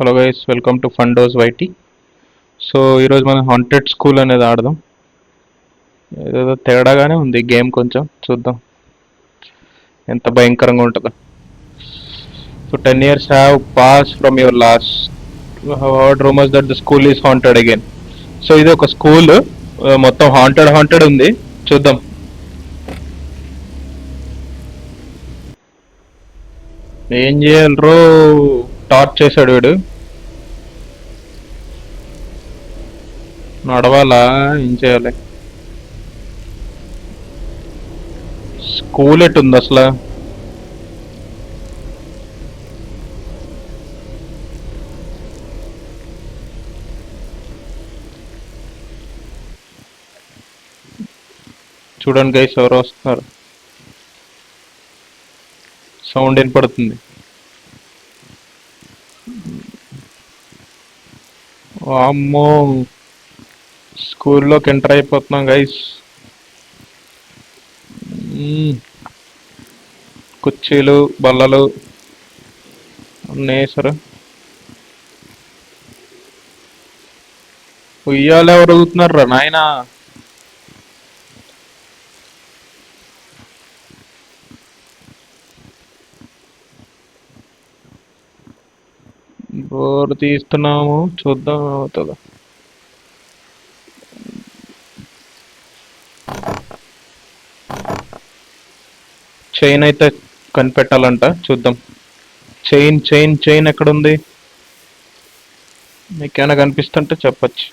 Hello guys, welcome to fundoos YT. So ఈరోజు మనం haunted school అనేది ఆడదాం. ఏదో తేడాగానే ఉంది గేమ్, కొంచెం చూద్దాం ఎంత భయంకరంగా ఉంటుందో. So 10 years have pass from your last heard rumours that the school is haunted again. So ఇది ఒక స్కూల్, మొత్తం హాంటెడ్ హాంటెడ్ ఉంది. చూద్దాం. ఏం చేయాలరో టార్చ్ చేశాడు వీడు. నడవాలా? ఏం చేయాలి? స్కూల్ ఎట్టుంది అసలు? చూడండి గైస్, ఎవరు వస్తున్నారు. సౌండ్ వినపడుతుంది. అమ్మో, స్కూల్లోకి ఎంటర్ అయిపోతున్నాం గైస్. కుర్చీలు, బల్లలు ఉన్నాయి సార్. ఉయ్యాలు ఎవరు ఊగుతున్నారా నాయనా? బోర్ తీస్తున్నాము, చూద్దాం అవుతుందా. చైన్ అయితే కనిపెట్టాలంట, చూద్దాం. చైన్ చైన్ చైన్ ఎక్కడుంది? మీకేమైనా కనిపిస్తుంటే చెప్పచ్చు.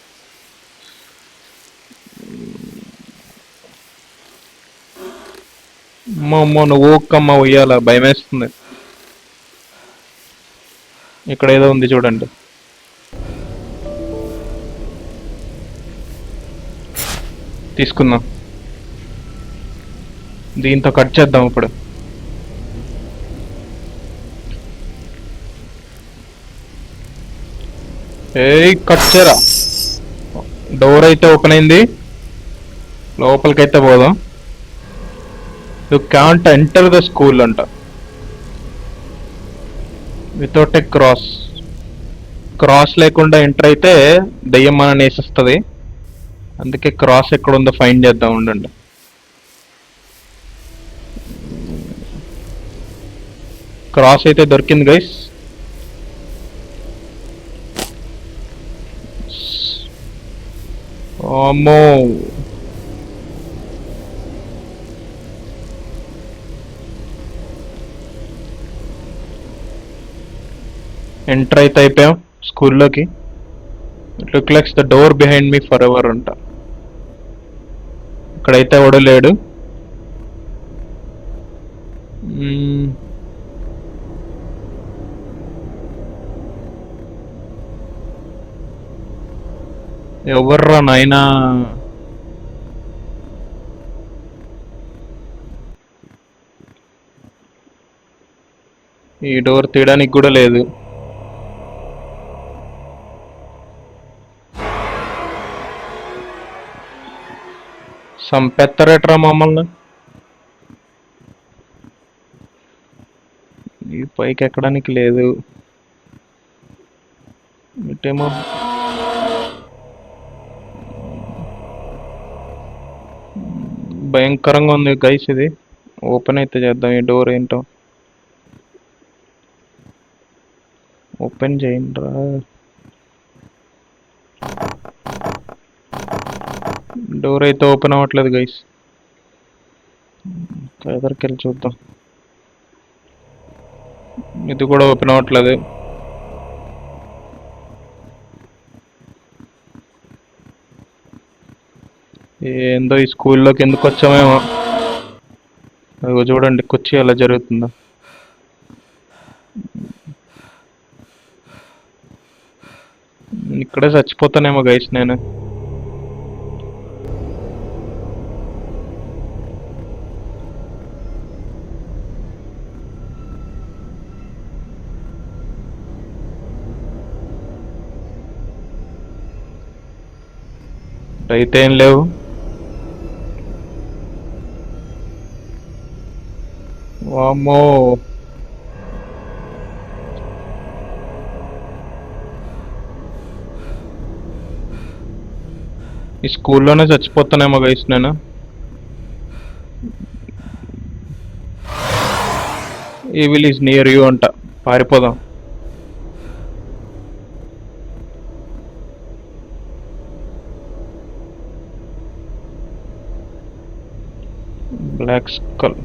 అమ్మో, నువ్వు ఊక్కమ్మ, ఉయ్యాల భయం వేస్తుంది. ఇక్కడ ఏదో ఉంది చూడండి. తీసుకుందాం. దీంతో కట్ చేద్దాం ఇప్పుడు. కట్ చేయరా. డోర్ అయితే ఓపెన్ అయింది, లోపలికైతే పోదాం. You can't enter the school అంట వితౌట్ ఎ క్రాస్. క్రాస్ లేకుండా ఎంటర్ అయితే దయ్యం మన వేసేస్తుంది. అందుకే క్రాస్ ఎక్కడ ఉందో ఫైండ్ చేద్దాం, ఉండండి. క్రాస్ అయితే దొరికింది గైస్. అమ్మో, ఎంటర్ అయితే అయిపోయాం స్కూల్లోకి. It look likes the door behind me forever అంట. ఇక్కడైతే ఎవడు లేడు. ఎవర్రా నాయనా? ఈ డోర్ తీయడానికి కూడా లేదు. సంపెత్తరేట్రా మమ్మల్ని. ఈ పైకి ఎక్కడానికి లేదు. ఇటేమో భయంకరంగా ఉంది గైస్. ఇది ఓపెన్ అయితే చేద్దాం. ఈ డోర్ ఏంటో ఓపెన్ చేయండి రా. డోర్ అయితే ఓపెన్ అవ్వట్లేదు గైస్. ఎదరికి వెళ్ళి చూద్దాం. ఇది కూడా ఓపెన్ అవ్వట్లేదు. ఏందో ఈ స్కూల్లోకి ఎందుకు వచ్చామేమో. అదిగో చూడండి, కుర్చీ ఎలా జరుగుతుందో. ఇక్కడే చచ్చిపోతానేమో గైస్ నేను. అయితే ఏం లేవు. వామ్మో, ఈ స్కూల్లోనే చచ్చిపోతానేమో గైస్ నేను. ఈవిల్ ఈజ్ నియర్ యూ అంట. పారిపోదాం. Black skull.